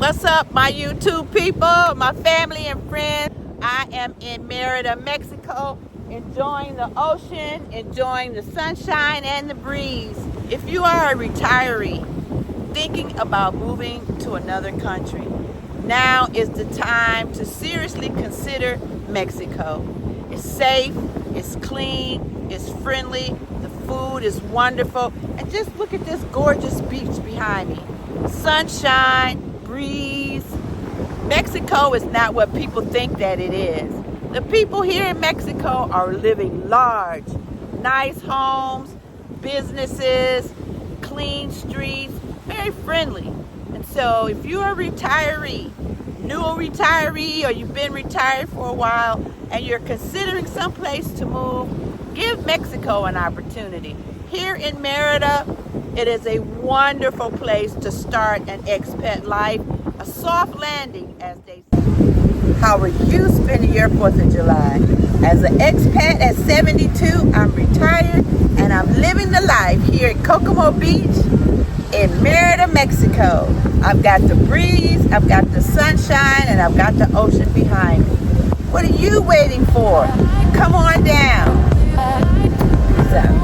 What's up, my YouTube people, my family and friends? I am in Merida, Mexico, enjoying the ocean, enjoying the sunshine and the breeze. If you are a retiree thinking about moving to another country, now is the time to seriously consider Mexico. It's safe, it's clean, it's friendly, the food is wonderful, and just look at this gorgeous beach behind me. Sunshine, breeze. Mexico is not what people think that it is. The people here in Mexico are living large, nice homes, businesses, clean streets, very friendly. And so if you're a retiree, new retiree, or you've been retired for a while and you're considering someplace to move, give Mexico an opportunity. Here in Merida, it is a wonderful place to start an expat life, a soft landing, as they say. How are you spending your 4th of July? As an expat at 72, I'm retired and I'm living the life here at Kokomo Beach in Merida, Mexico. I've got the breeze, I've got the sunshine, and I've got the ocean behind me. What are you waiting for? Come on down. So.